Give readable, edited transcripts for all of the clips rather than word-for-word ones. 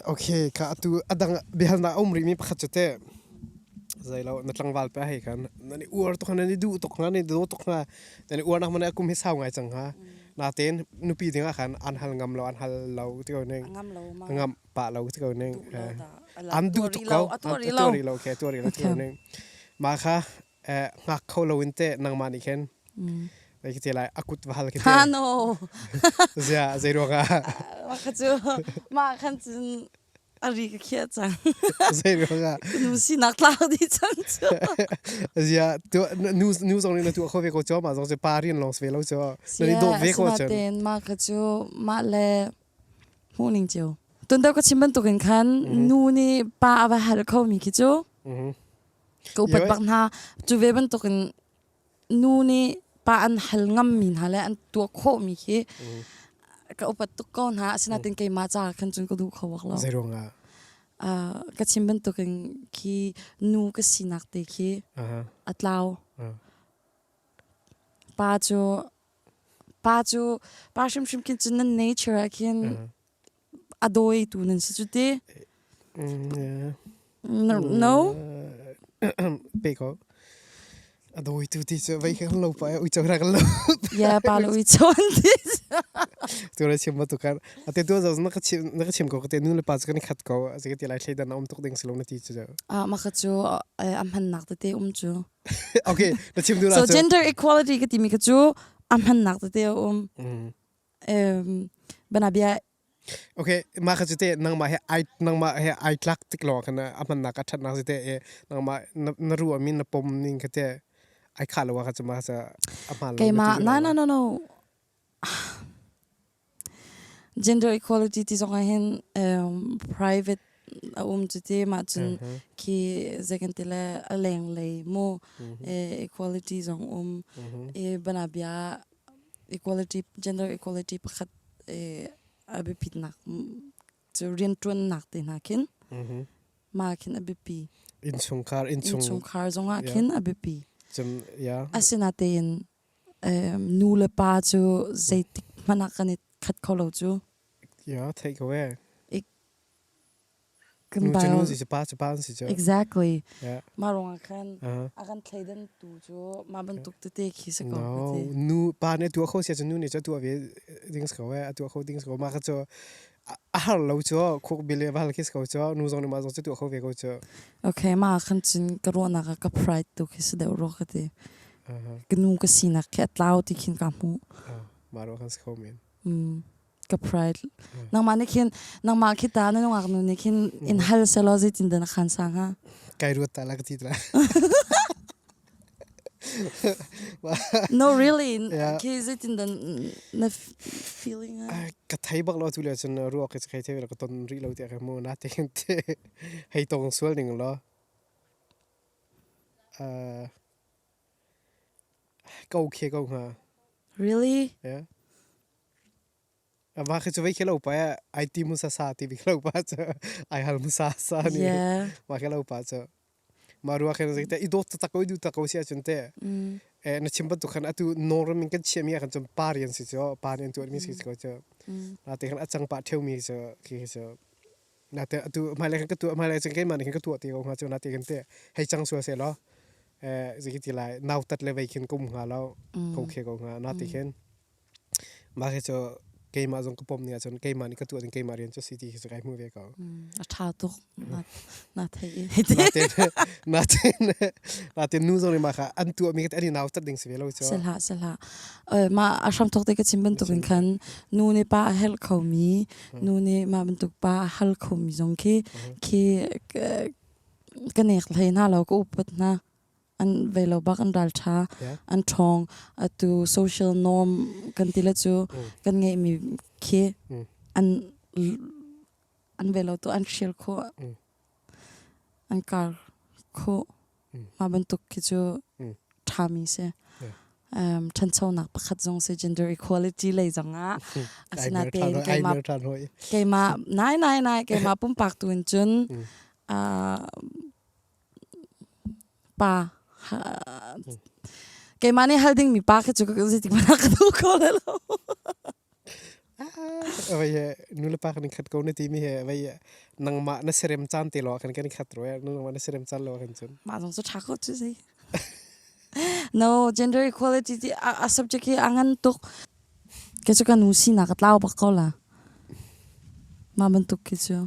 โอเคค่ะตัวอดังเบลนาอมริมีพักจุดเตะใจเรานัดลังวัลไปให้กันนั่นนี่อวดตกนั่นนี่ดูตกนั่นนี่ดูตกนั่นแต่นี่อวดนักมันกุมให้สาวไงจังฮะนาเต้นนุปีถึงอ่ะคันอันฮัลงำเราอันฮัลเราที่เขาเนี่ยงำปะเราที่เขาเนี่ยอันดูตกเขาอันตัวรีเราแค่ตัวรีเราที่เขาเนี่ยมาค่ะงักเขาเราอินเตะนางมันอีกแค่ไปคิดอะไรอากุตวาลคิดฮาโนใจรัวกันมาขจูมาขันจินอะไรก็เขียจังใจรัวกันนูสินักลาวดิจังจ้ะตัวนิวส์ตรงนี้นะตัวเขาเวกจ้ามาตรงจะปารีนลองสเวลจ้านั่นนี่โดดเวกจ้าเต้นมาขจูมาเลหูนิงจูตุนเดียวก็ชิมบันตุกันคันนูนี่ป้าเอาไปหาเขามีคิจูก็อุปบังหาจูเวบันตุกันนูนี่ป้าอันหัลงำมินหาและอันตัวโคมีคิก็อุปตุกอนหาสินาตินเกยมาจากคันจุนก็ดูเขาบอกเราใจรัวกันก็ชิมบันตุกันคีนูก็สินักเตคีอัตลาวป้าชิมกินจุนนั่น nature คินอดอยตัวนั้นสิจุดเด no เป๊กเขาอดอยตัวที่จะไปแค่ฮัลโหลไปอุ้ยจะรักฮัลโหลป้าลุยชนดิตัวเราชิมมาตุกันแต่ตัวเรานักชิมก็แต่นู่นเลยป้าจะกันขัดเขาจะกันที่ไรใช้ดันอมตุกดิ่งสโลนที่จะมาขจูอัมหันนักเตะจูโอเคนักชิมดูละ so gender equality ก็ที่มีขจูอัมหันนักเตะบรรณาบิโอเคมาขัดเตะนั่งมาให้นั่งมาให้คลักติกหลอกกันนะอัมพันนักชัดนักเตะนั่งมานรัวมินนปมนิ่งกันเตะขาลว่าขัดจะมาจะอัมพันเกมาno gender equality ที่สองเห็นprivate จุดที่มาจนคีจะกันที่ละแรงเลยโมequality สองบรรณาบิ equality gender equality ประคัดอภิพิดนักจะเรียนจวนนักแต่นักขินมาขินอภิปีอินชงคาร์จงอาขินอภิปีจำยาอาศินาเตียนนูเลปาจูใจติกมันนักกันขัดเขาเราจูยา take away กันไปนูจะป้าสิจ้ะ exactly มาลงอาคันใช้ดันตูจูมาบรรทุกตัวเตะขี้สกอตนูป้าเนี่ยตัวเขาเสียจนูเนี่ยจะตัวเวดิ้งสกาวตัวเขาดิ้งสกาวมาก็จะฮัลเราจ้ะคุกบิลเลบัลคิสเขาจ้ะนูจงเนี่ยมาจงจะตัวเขาเวเขาจ้ะโอเคมาคันจินกระโดดนักกับ pride ตัวขี้สเดวรอกเตะกันนูก็สินักแค่ลาวที่ขินกับมูมาโรคันสกาวเมนกับ pride นังมาเนี่ยขินนังมาคิดตาเนี่ยน้องอักนูเนี่ยขิน in hell cells จินเดนขันสังฮะไกรูตาลักติดละ no really คิดจินเดนนะ feeling ฮะก็ไทยบักเราทุเรศจนรู้ว่าใครเท่าแล้วก็ตอนรีเราเตะกันโมนาเตะกันเตะให้ตรงส่วนหนึ่งเหรอก็โอเคก็ฮะ reallyว่าคือจะไปเข้าไปไอทีมุสซาที่ไปเข้าไปจะไอฮัลมุสซานี่ว่าเข้าไปจะมารู้ว่าแค่นั้นแต่อีโดตตะโกยดูตะโกยเสียจนเตะนั่นชิมบัตรขันตัวนอร์มิงกันเชื่อมีกันจนปารีนสิจ้ะปารีนตัวมีสิจ้ะจะน่าแต่ขันอาจังปะเที่ยวมีจะคือจะน่าแต่ตัวมาเลยกันตัวมาเลยจังแค่มันกันตัวที่เขามาจะน่าแต่กันเตะให้จังสัวเสียแล้วจะคิดที่ไรน่าตัดเลยไปกินกุ้งหาแล้วเขาเคี่ยวหาน่าแต่กันมาแค่จะเกมมาจงกระผมเนี่ยจนเกมมานี่ก็ตัวถึงเกมมาเรียนจะสิที่จะไกลมือเวก็ท้าตุกน่าเท่น่าเต้นนู่นจงเลยมาค่ะอันตัวมีกันอันนี้น่าตัดดิ่งสิเวลาจ้ะเสละมาอาชามตุกเด็กชิมบันตุกันคันนูนี่ป้าเฮลเขามีนูนี่มาบันตุกป้าเฮลเขามีจงคีกันเอกเลยน่าเราก็อุปนะอันเวลาบักอันดัลชาอันทองตัว social norm กันที่ละจูกันไงมีเคอันเวลาตัวอันเชียลโคอันการโคมาบรรทุกคิจูทามีเสฉันชอบนักประคัดจงเซ gender equality เลยจังอ่ะอาศินาเตนเกมานายเกมาปุ่มปากตัวจุนป้าเกมาเนี่ยฮัลดิ้งมีปากแค่จุกก็จะติดมานักดูเขาเลยแล้ว vậy nu lepas kan khat kau nanti mi he vậy nang ma na serem chan te lo kan khat rồi nang ma na serem chan lo kan chun mà giống số chắc hơn chứ gì no gender equality thì subject kia angan tuk cái chỗ cái nusi na cái lao bạc câu là mà mình tuk cái chỗ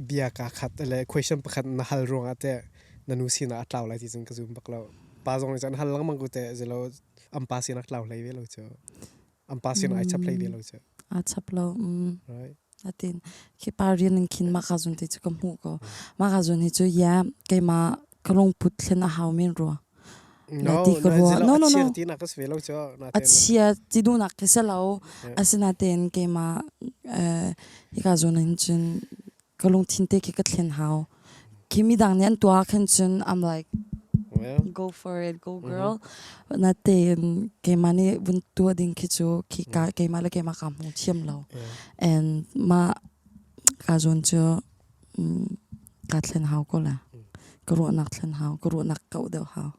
bia ka khat le question pakhat na hal rong ate nanu si na atlaw lai ti chung ka zum baklaw pa jong chan hal lang mang ku te zelo ampa si na atlaw lai ve lo cho ampa si na ai chap lai ve lo cho chap lo right atin khi parian in kin ma khazun te chu kam hu ko ma khazun hi chu ya ke ma kalong put thlen a haw min ro no no ti na kas ve lo cho na te achia ti du na kesalo asina ten ke ma hi khazun in chun kalong tinte ke ka thlen haw kimi dang nyan tua khan chun I'm like go for it, go girl. Na ten ke mani bun tua ding ki chu ki ka ke ma la ke ma kam hu chiam lo and ma ka zon chu ka thlen haw ko la ko ro nak thlen haw ko ro nak kau deuh haw